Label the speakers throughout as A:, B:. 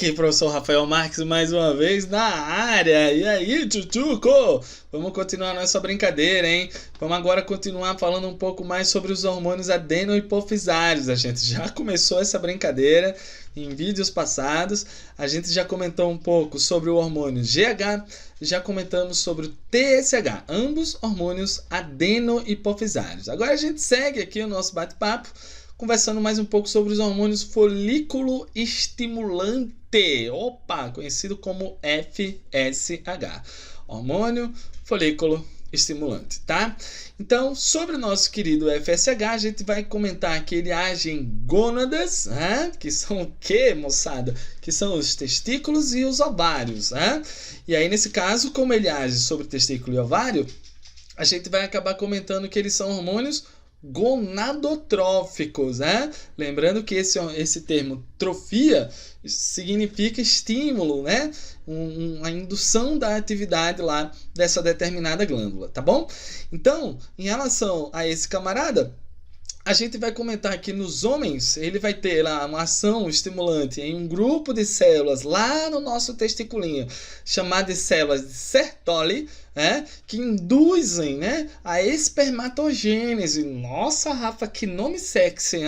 A: Aqui, professor Rafael Marques, mais uma vez na área. E aí, tchutchuco? Vamos continuar nossa brincadeira, hein? Vamos agora continuar falando um pouco mais sobre os hormônios adeno-hipofisários. A gente já começou essa brincadeira em vídeos passados. A gente já comentou um pouco sobre o hormônio GH, já comentamos sobre o TSH, ambos hormônios adeno-hipofisários. Agora a gente segue aqui o nosso bate-papo, conversando mais um pouco sobre os hormônios folículo estimulante, conhecido como FSH, hormônio folículo estimulante, tá? Então, sobre o nosso querido FSH, a gente vai comentar que ele age em gônadas, que são o quê, moçada? Que são os testículos e os ovários, E aí, nesse caso, como ele age sobre testículo e ovário, a gente vai acabar comentando que eles são hormônios gonadotróficos, Lembrando que esse termo trofia significa estímulo, a indução da atividade lá dessa determinada glândula, tá bom? Então, em relação a esse camarada, a gente vai comentar que nos homens ele vai ter lá uma ação estimulante em um grupo de células lá no nosso testiculinho, chamado de células de Sertoli, que induzem a espermatogênese. Nossa, Rafa, que nome sexy,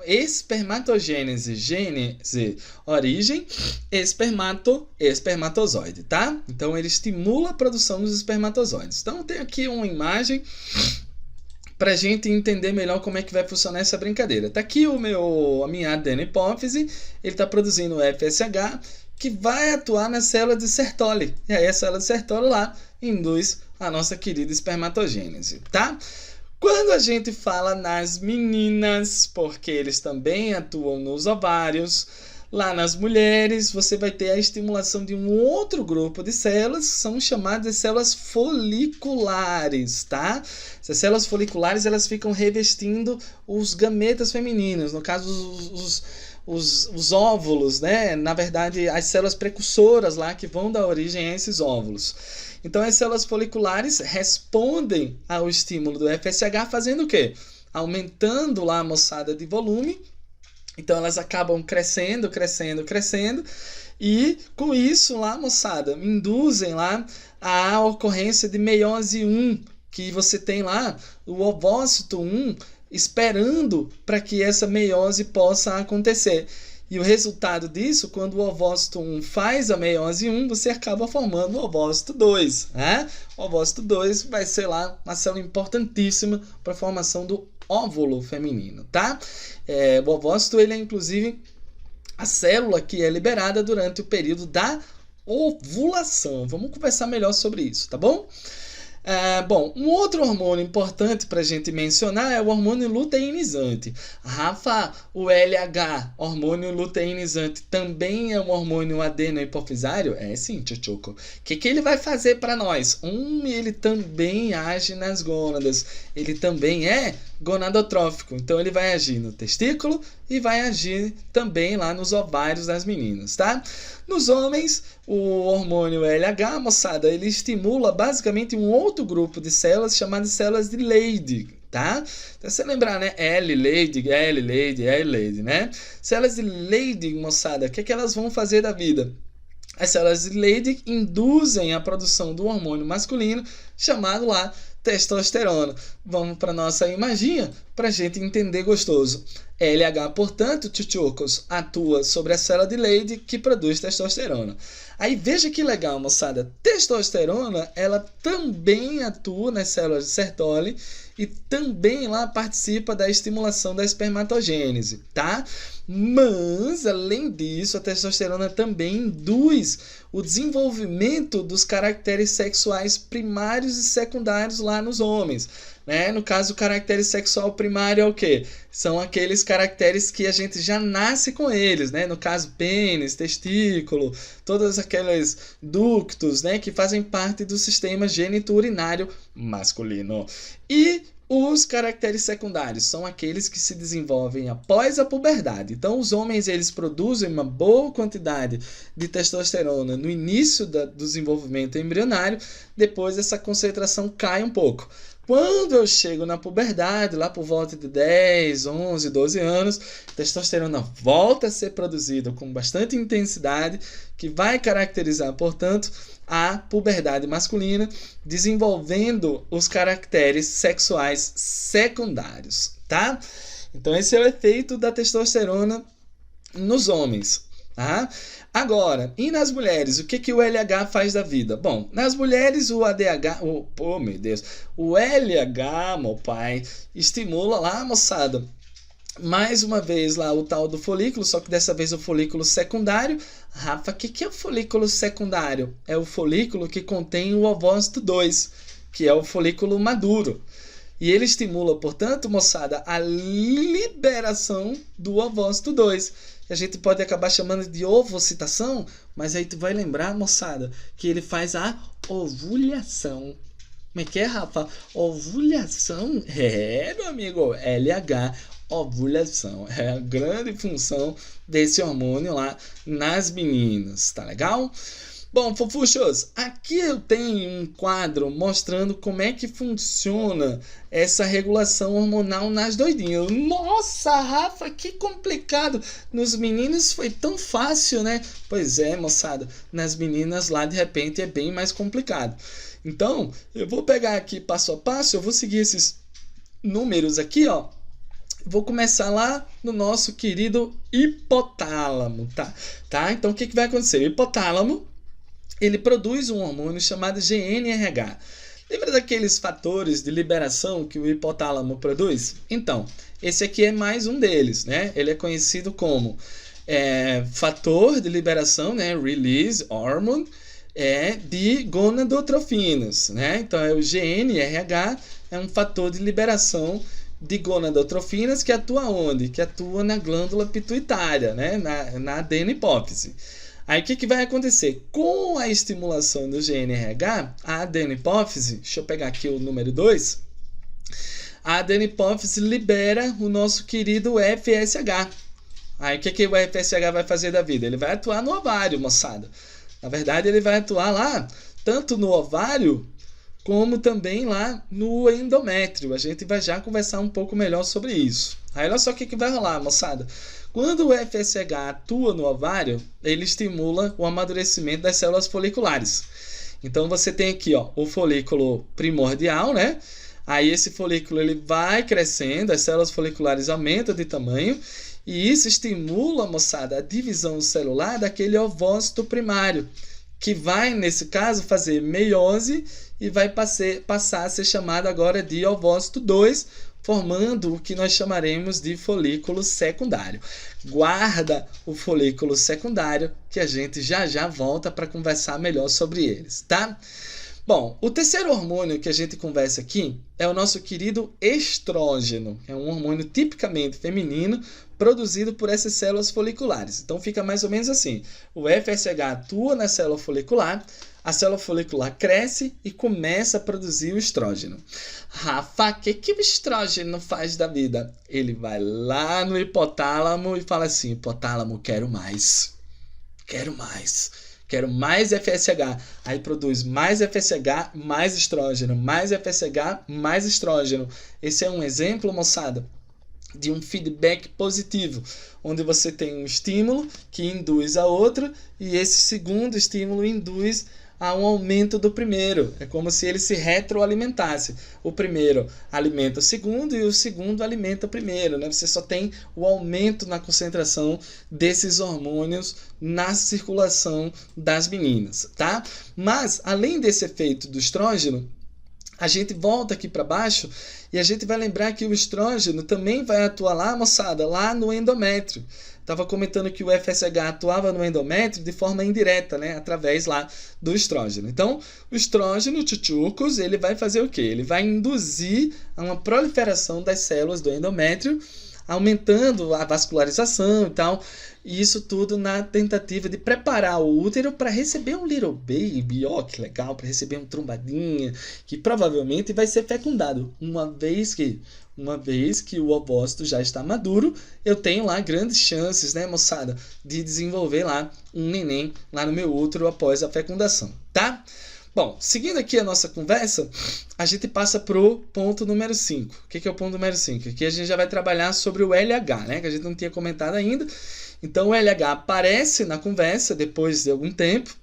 A: Espermatogênese, gênese, origem, espermatozoide, tá? Então ele estimula a produção dos espermatozoides. Então tem aqui uma imagem para a gente entender melhor como é que vai funcionar essa brincadeira. Tá aqui a minha adenohipófise, ele está produzindo o FSH, que vai atuar na célula de Sertoli. E aí a célula de Sertoli lá induz a nossa querida espermatogênese, tá? Quando a gente fala nas meninas, porque eles também atuam nos ovários, lá nas mulheres você vai ter a estimulação de um outro grupo de células, que são chamadas de células foliculares, tá? Essas células foliculares, elas ficam revestindo os gametas femininos, no caso os óvulos, Na verdade, as células precursoras lá que vão dar origem a esses óvulos. Então, as células foliculares respondem ao estímulo do FSH fazendo o quê? Aumentando lá a moçada de volume. Então, elas acabam crescendo, e com isso lá, moçada, induzem lá a ocorrência de meiose 1, que você tem lá o ovócito 1 esperando para que essa meiose possa acontecer. E o resultado disso, quando o ovócito 1 faz a meiose 1, você acaba formando o ovócito 2. O ovócito 2 vai ser lá uma célula importantíssima para a formação do óvulo feminino, tá? O ovócito, ele é inclusive a célula que é liberada durante o período da ovulação. Vamos conversar melhor sobre isso, tá bom? Um outro hormônio importante para a gente mencionar é o hormônio luteinizante. Rafa, o LH, hormônio luteinizante, também é um hormônio adeno-hipofisário? É sim, tchutchuco. O que ele vai fazer para nós? Ele também age nas gônadas. Ele também é gonadotrófico. Então ele vai agir no testículo e vai agir também lá nos ovários das meninas, tá? Nos homens, o hormônio LH, moçada, ele estimula basicamente um outro grupo de células chamadas células de Leydig, tá? Então, você lembrar, L-Leydig, L-Leydig, Células de Leydig, moçada, o que elas vão fazer da vida? As células de Leydig induzem a produção do hormônio masculino chamado lá testosterona. Vamos para nossa imaginha para a gente entender gostoso. LH, portanto, tchutchucos, atua sobre a célula de Leydig que produz testosterona. Aí veja que legal, moçada. Testosterona, ela também atua nas células de Sertoli e também lá participa da estimulação da espermatogênese, tá? Mas, além disso, a testosterona também induz o desenvolvimento dos caracteres sexuais primários e secundários lá nos homens. No caso, o caractere sexual primário é o quê? São aqueles caracteres que a gente já nasce com eles, No caso, pênis, testículo, todos aqueles ductos, que fazem parte do sistema genito-urinário masculino. E os caracteres secundários são aqueles que se desenvolvem após a puberdade. Então, os homens eles produzem uma boa quantidade de testosterona no início do desenvolvimento embrionário, depois essa concentração cai um pouco. Quando eu chego na puberdade, lá por volta de 10, 11, 12 anos, testosterona volta a ser produzida com bastante intensidade, que vai caracterizar, portanto, a puberdade masculina, desenvolvendo os caracteres sexuais secundários, tá? Então esse é o efeito da testosterona nos homens, tá? Agora, e nas mulheres, o que o LH faz da vida? Bom, nas mulheres o ADH, o LH, meu pai, estimula lá, moçada, mais uma vez lá o tal do folículo, só que dessa vez o folículo secundário. Rafa, o que é o folículo secundário? É o folículo que contém o ovócito 2, que é o folículo maduro. E ele estimula, portanto, moçada, a liberação do ovócito 2. A gente pode acabar chamando de ovocitação, mas aí tu vai lembrar, moçada, que ele faz a ovulação. Como é que é, Rafa? Ovulação? É, meu amigo, LH, ovulação. É a grande função desse hormônio lá nas meninas, tá legal? Bom, fofuchos, aqui eu tenho um quadro mostrando como é que funciona essa regulação hormonal nas doidinhas. Nossa, Rafa, que complicado! Nos meninos foi tão fácil, né? Pois é, moçada, nas meninas lá de repente é bem mais complicado. Então, eu vou pegar aqui passo a passo, eu vou seguir esses números aqui, ó. Vou começar lá no nosso querido hipotálamo, tá? Então, o que vai acontecer? O hipotálamo, ele produz um hormônio chamado GNRH. Lembra daqueles fatores de liberação que o hipotálamo produz? Então, esse aqui é mais um deles, né? Ele é conhecido como fator de liberação, né? Release hormone, de gonadotrofinas, né? Então, o GNRH é um fator de liberação de gonadotrofinas que atua onde? Que atua na glândula pituitária, né? Na adenopófise. Aí o que vai acontecer? Com a estimulação do GNRH, a adenopófise, deixa eu pegar aqui o número 2, a adenopófise libera o nosso querido FSH. Aí o que o FSH vai fazer da vida? Ele vai atuar no ovário, moçada. Na verdade, ele vai atuar lá, tanto no ovário, como também lá no endométrio. A gente vai já conversar um pouco melhor sobre isso. Aí olha só o que vai rolar, moçada. Quando o FSH atua no ovário, ele estimula o amadurecimento das células foliculares. Então você tem aqui, ó, o folículo primordial, né? Aí esse folículo ele vai crescendo, as células foliculares aumentam de tamanho e isso estimula, moçada, a divisão celular daquele ovócito primário, que vai, nesse caso, fazer meiose e vai passar a ser chamado agora de ovócito 2, formando o que nós chamaremos de folículo secundário. Guarda o folículo secundário, que a gente já volta para conversar melhor sobre eles, tá? Bom, o terceiro hormônio que a gente conversa aqui é o nosso querido estrógeno. É um hormônio tipicamente feminino, produzido por essas células foliculares. Então fica mais ou menos assim. O FSH atua na célula folicular, a célula folicular cresce e começa a produzir o estrógeno. Rafa, o que o estrógeno faz da vida? Ele vai lá no hipotálamo e fala assim, hipotálamo, quero mais. Quero mais FSH. Aí produz mais FSH, mais estrógeno, mais FSH, mais estrógeno. Esse é um exemplo, moçada, de um feedback positivo, onde você tem um estímulo que induz a outro e esse segundo estímulo induz a um aumento do primeiro. É como se ele se retroalimentasse. O primeiro alimenta o segundo e o segundo alimenta o primeiro, né? Você só tem o aumento na concentração desses hormônios na circulação das meninas, tá? Mas, além desse efeito do estrógeno, a gente volta aqui para baixo e a gente vai lembrar que o estrógeno também vai atuar lá, moçada, lá no endométrio. Estava comentando que o FSH atuava no endométrio de forma indireta, né? Através lá do estrógeno. Então, o estrógeno, tchutchucos, ele vai fazer o quê? Ele vai induzir a uma proliferação das células do endométrio, aumentando a vascularização e tal. E isso tudo na tentativa de preparar o útero para receber um little baby, ó, que legal, para receber um trombadinha, que provavelmente vai ser fecundado. Uma vez que o ovócito já está maduro, eu tenho lá grandes chances, né, moçada, de desenvolver lá um neném lá no meu útero após a fecundação, tá? Bom, seguindo aqui a nossa conversa, a gente passa para o ponto número 5. O que é o ponto número 5? Aqui a gente já vai trabalhar sobre o LH, né? Que a gente não tinha comentado ainda. Então o LH aparece na conversa depois de algum tempo.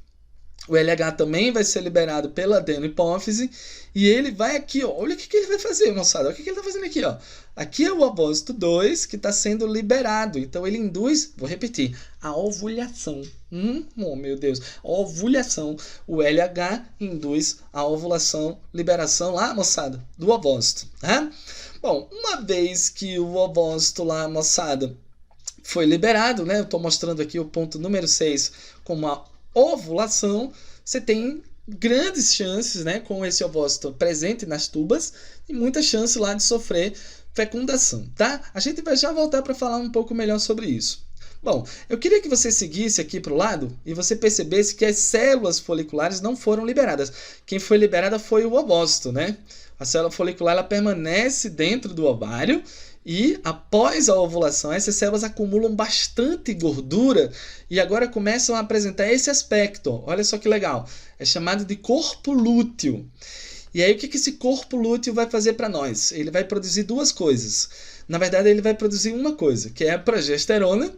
A: O LH também vai ser liberado pela adenohipófise e ele vai aqui, ó, olha o que ele vai fazer, moçada, olha o que ele está fazendo aqui, ó. Aqui é o ovócito 2 que está sendo liberado, então ele induz, vou repetir, a ovulação. Oh meu Deus, a ovulação. O LH induz a ovulação, liberação lá, moçada, do ovócito. Tá? Bom, uma vez que o ovócito lá, moçada, foi liberado, né? Eu estou mostrando aqui o ponto número 6 como a ovulação, você tem grandes chances, né, com esse ovócito presente nas tubas e muita chance lá de sofrer fecundação, tá? A gente vai já voltar para falar um pouco melhor sobre isso. Bom, eu queria que você seguisse aqui para o lado e você percebesse que as células foliculares não foram liberadas. Quem foi liberada foi o ovócito, né? A célula folicular ela permanece dentro do ovário e após a ovulação, essas células acumulam bastante gordura e agora começam a apresentar esse aspecto. Olha só que legal. É chamado de corpo lúteo. E aí o que esse corpo lúteo vai fazer para nós? Ele vai produzir duas coisas. Na verdade, ele vai produzir uma coisa, que é a progesterona.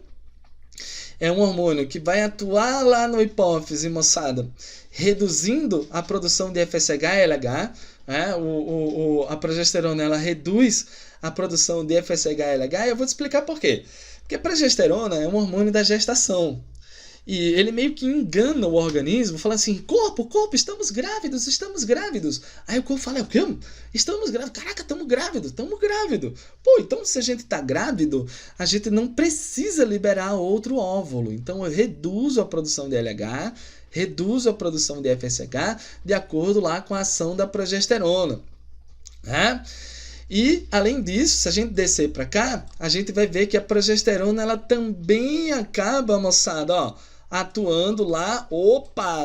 A: É um hormônio que vai atuar lá no hipófise, moçada, reduzindo a produção de FSH-LH. A progesterona ela reduz a produção de FSH-LH e eu vou te explicar por quê. Porque a progesterona é um hormônio da gestação. E ele meio que engana o organismo, fala assim, corpo, estamos grávidos. Aí o corpo fala, o quê? Estamos grávidos? Caraca, estamos grávidos. Pô, então se a gente está grávido, a gente não precisa liberar outro óvulo. Então eu reduzo a produção de LH, reduzo a produção de FSH, de acordo lá com a ação da progesterona. Né? E, além disso, se a gente descer para cá, a gente vai ver que a progesterona ela também acaba, moçada, ó, atuando lá,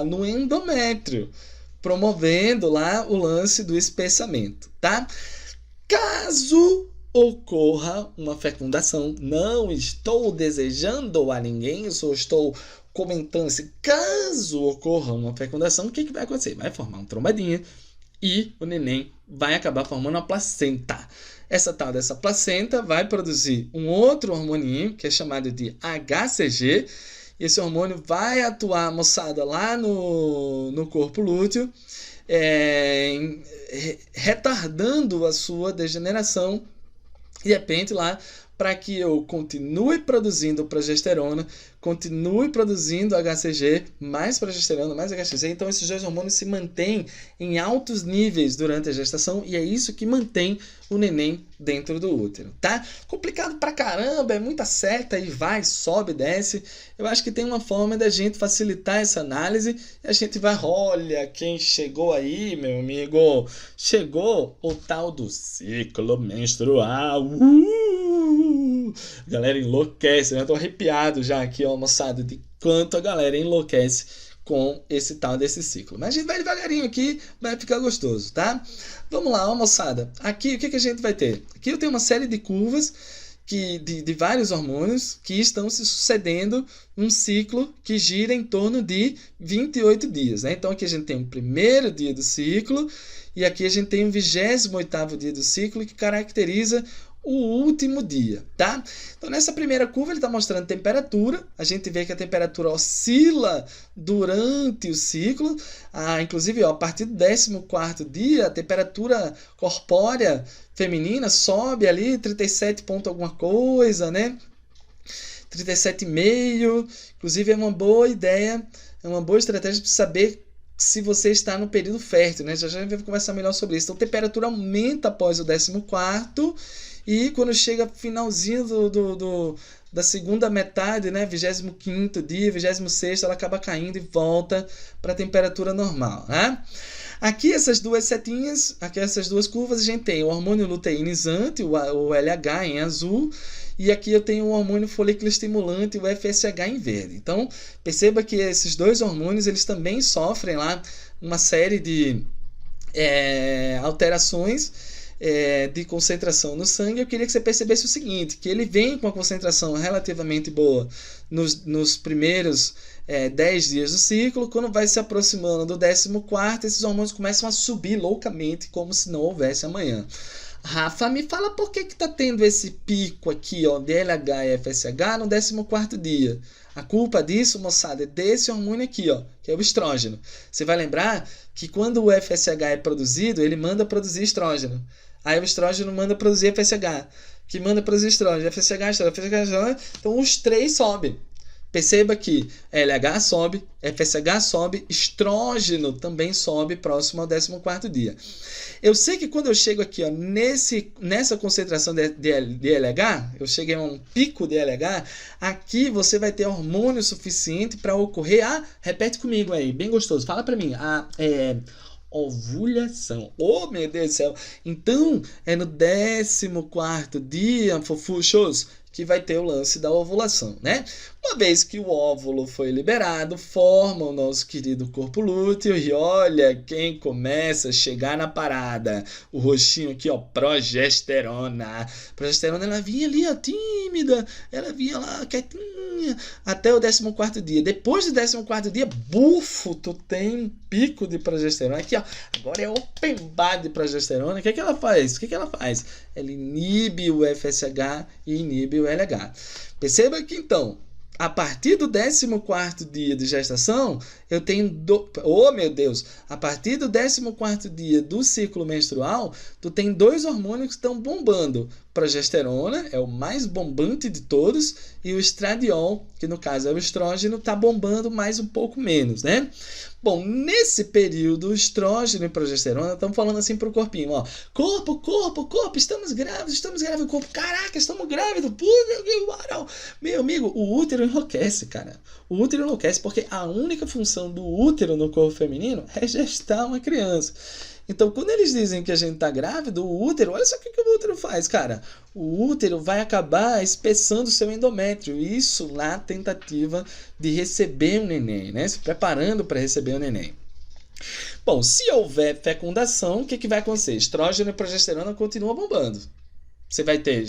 A: no endométrio, promovendo lá o lance do espessamento, tá? Caso ocorra uma fecundação, não estou desejando a ninguém, só estou comentando assim, caso ocorra uma fecundação, o que vai acontecer? Vai formar um trombadinha e o neném vai acabar formando uma placenta. Essa tal dessa placenta vai produzir um outro hormoninho, que é chamado de HCG, e esse hormônio vai atuar, moçada, lá no corpo lúteo, retardando a sua degeneração, e de repente lá, para que eu continue produzindo progesterona, continue produzindo HCG, mais progesterona, mais HCG. Então, esses dois hormônios se mantêm em altos níveis durante a gestação e é isso que mantém o neném dentro do útero, tá? Complicado pra caramba, é muita seta e vai, sobe, desce. Eu acho que tem uma forma da gente facilitar essa análise e a gente vai, olha, quem chegou aí, meu amigo, chegou o tal do ciclo menstrual. A galera enlouquece, né? Eu tô arrepiado já aqui, ó, moçada, de quanto a galera enlouquece com esse tal desse ciclo. Mas a gente vai devagarinho aqui, vai ficar gostoso, tá? Vamos lá, ó, moçada. Aqui, o que a gente vai ter? Aqui eu tenho uma série de curvas de vários hormônios que estão se sucedendo num ciclo que gira em torno de 28 dias, né? Então aqui a gente tem o primeiro dia do ciclo e aqui a gente tem o 28º dia do ciclo que caracteriza o último dia, tá? Então, nessa primeira curva, ele está mostrando temperatura. A gente vê que a temperatura oscila durante o ciclo. Inclusive, ó, a partir do 14º dia, a temperatura corpórea feminina sobe ali 37 ponto alguma coisa, né? 37,5. Inclusive, é uma boa ideia, é uma boa estratégia para saber se você está no período fértil, né? Já a gente vai conversar melhor sobre isso. Então, a temperatura aumenta após o 14º e quando chega finalzinho da segunda metade, né? 25º dia, 26º, ela acaba caindo e volta para a temperatura normal, né? Aqui essas duas setinhas, aqui essas duas curvas, a gente tem o hormônio luteinizante, o LH em azul, e aqui eu tenho o hormônio folículo estimulante, o FSH em verde. Então, perceba que esses dois hormônios, eles também sofrem lá uma série de alterações de concentração no sangue, eu queria que você percebesse o seguinte, que ele vem com a concentração relativamente boa nos primeiros 10 dias do ciclo. Quando vai se aproximando do 14º, esses hormônios começam a subir loucamente, como se não houvesse amanhã. Rafa, me fala por que está tendo esse pico aqui, ó, de LH e FSH no 14º dia. A culpa disso, moçada, é desse hormônio aqui, ó, que é o estrógeno. Você vai lembrar que quando o FSH é produzido, ele manda produzir estrógeno. Aí o estrógeno manda produzir FSH, que manda produzir estrógeno, FSH, estrógeno. Então os três sobem. Perceba que LH sobe, FSH sobe, estrógeno também sobe próximo ao 14º dia. Eu sei que quando eu chego aqui, ó, nessa concentração de LH, eu cheguei a um pico de LH, aqui você vai ter hormônio suficiente para ocorrer repete comigo aí, bem gostoso, fala para mim, ovulação. Oh, meu Deus do céu. Então, é no 14º dia, fofuchos, que vai ter o lance da ovulação, né? Uma vez que o óvulo foi liberado, forma o nosso querido corpo lúteo e olha quem começa a chegar na parada. O roxinho aqui, ó, progesterona. Progesterona, ela vinha ali, ó, tímida, ela vinha lá, quietinha, até o 14º dia. Depois do 14º dia, bufo, tu tem um pico de progesterona. Aqui, ó, agora é open bar de progesterona. O que ela faz? Ela inibe o FSH e inibe o LH. Perceba que, então, a partir do 14º dia de gestação, eu tenho... Oh, meu Deus! A partir do 14º dia do ciclo menstrual, tu tem dois hormônios que estão bombando. Progesterona é o mais bombante de todos e o estradiol, que no caso é o estrógeno, está bombando mais um pouco menos, né? Bom, nesse período, estrógeno e progesterona, estamos falando assim para o corpinho, ó. Corpo, estamos grávidos, o corpo, caraca, estamos grávidos, puta, meu amigo, o útero enlouquece, cara. O útero enlouquece porque a única função do útero no corpo feminino é gestar uma criança. Então, quando eles dizem que a gente está grávido, o útero, olha só o que o útero faz, cara. O útero vai acabar espessando o seu endométrio. Isso na tentativa de receber um neném, né? Se preparando para receber um neném. Bom, se houver fecundação, o que vai acontecer? Estrógeno e progesterona continuam bombando. Você vai ter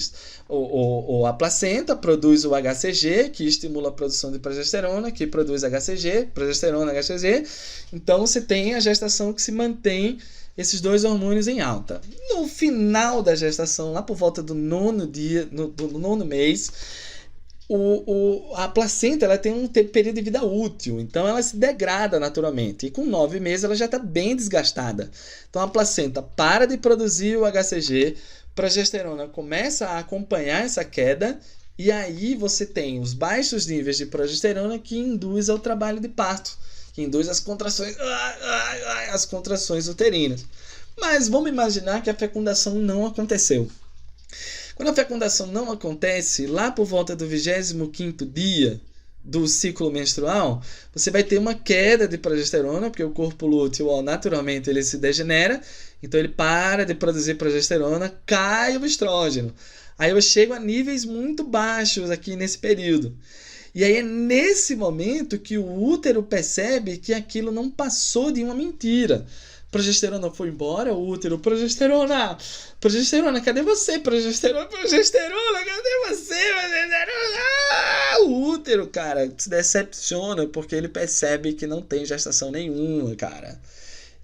A: a placenta, produz o HCG, que estimula a produção de progesterona, que produz HCG, progesterona, HCG. Então, você tem a gestação que se mantém esses dois hormônios em alta. No final da gestação, lá por volta do 9º dia, do 9º mês, a placenta ela tem um período de vida útil, então ela se degrada naturalmente. E com 9 meses ela já está bem desgastada. Então a placenta para de produzir o HCG, progesterona começa a acompanhar essa queda, e aí você tem os baixos níveis de progesterona que induz ao trabalho de parto, que induz as contrações uterinas. Mas vamos imaginar que a fecundação não aconteceu. Quando a fecundação não acontece, lá por volta do 25º dia do ciclo menstrual, você vai ter uma queda de progesterona, porque o corpo lúteo, naturalmente, ele se degenera, então ele para de produzir progesterona, cai o estrógeno. Aí eu chego a níveis muito baixos aqui nesse período. E aí é nesse momento que o útero percebe que aquilo não passou de uma mentira. Progesterona foi embora, o útero, progesterona, cadê você? Progesterona, cadê você? Progesterona! O útero, cara, se decepciona porque ele percebe que não tem gestação nenhuma, cara.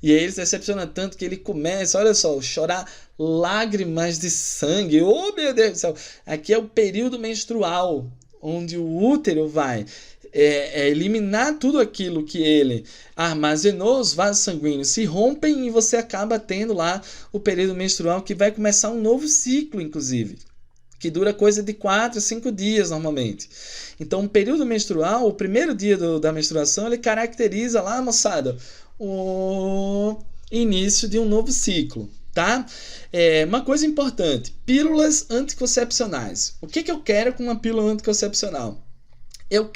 A: E aí ele se decepciona tanto que ele começa, olha só, chorar lágrimas de sangue. Oh, meu Deus do céu! Aqui é o período menstrual, onde o útero vai eliminar tudo aquilo que ele armazenou, os vasos sanguíneos se rompem e você acaba tendo lá o período menstrual, que vai começar um novo ciclo, inclusive, que dura coisa de 4 a 5 dias normalmente. Então o período menstrual, o primeiro dia da menstruação, ele caracteriza lá, moçada, o início de um novo ciclo. Tá? Uma coisa importante, pílulas anticoncepcionais. O que eu quero com uma pílula anticoncepcional? Eu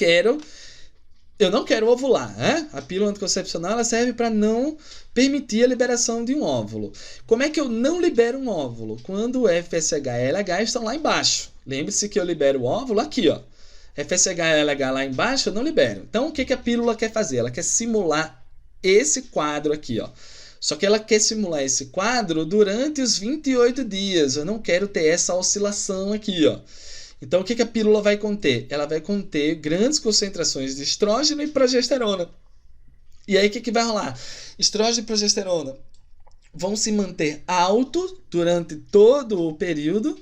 A: não quero ovular, né? A pílula anticoncepcional ela serve para não permitir a liberação de um óvulo. Como é que eu não libero um óvulo? Quando o FSH e LH estão lá embaixo. Lembre-se que eu libero o óvulo aqui, ó. FSH e LH lá embaixo eu não libero. Então o que a pílula quer fazer? Ela quer simular esse quadro aqui, ó. Só que ela quer simular esse quadro durante os 28 dias. Eu não quero ter essa oscilação aqui, ó. Então, o que a pílula vai conter? Ela vai conter grandes concentrações de estrógeno e progesterona. E aí, o que vai rolar? Estrógeno e progesterona vão se manter altos durante todo o período.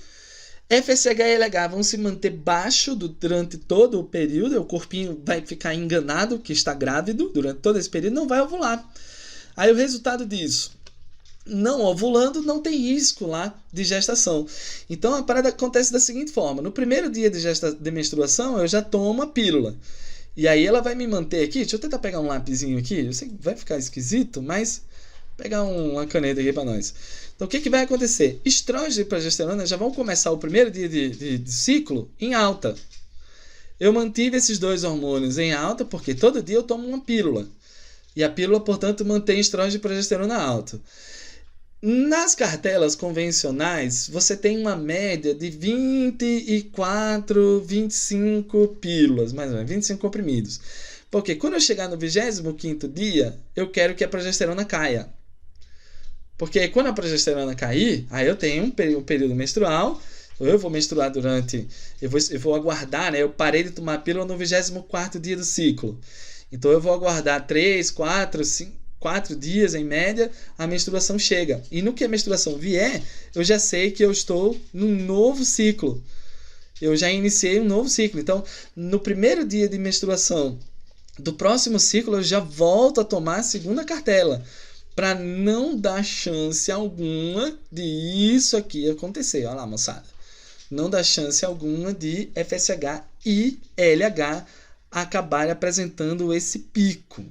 A: FSH e LH vão se manter baixo durante todo o período. O corpinho vai ficar enganado que está grávido durante todo esse período, não vai ovular. Aí o resultado disso, não ovulando, não tem risco lá de gestação. Então a parada acontece da seguinte forma: no primeiro dia de menstruação eu já tomo a pílula. E aí ela vai me manter aqui. Deixa eu tentar pegar um lapisinho aqui. Eu sei que vai ficar esquisito, mas pegar uma caneta aqui para nós. Então o que vai acontecer? Estrógeno e progesterona já vão começar o primeiro dia de ciclo em alta. Eu mantive esses dois hormônios em alta porque todo dia eu tomo uma pílula. E a pílula, portanto, mantém estrógeno e progesterona alto. Nas cartelas convencionais, você tem uma média de 24, 25 pílulas, mais ou menos, 25 comprimidos. Porque quando eu chegar no 25º dia, eu quero que a progesterona caia. Porque quando a progesterona cair, aí eu tenho um período menstrual, eu vou menstruar durante... Eu vou aguardar, né? Eu parei de tomar a pílula no 24º dia do ciclo. Então eu vou aguardar 3, 4, 5... 4 dias em média, a menstruação chega. E no que a menstruação vier, eu já sei que eu estou num novo ciclo. Eu já iniciei um novo ciclo. Então, no primeiro dia de menstruação do próximo ciclo, eu já volto a tomar a segunda cartela, para não dar chance alguma de isso aqui acontecer. Olha lá, moçada. Não dá chance alguma de FSH e LH acabarem apresentando esse pico.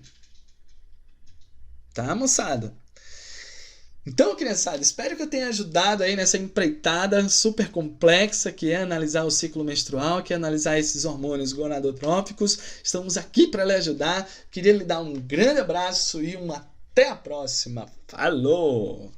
A: Tá, moçada? Então, criançada, espero que eu tenha ajudado aí nessa empreitada super complexa que é analisar o ciclo menstrual, que é analisar esses hormônios gonadotróficos. Estamos aqui para lhe ajudar. Queria lhe dar um grande abraço e até a próxima. Falou!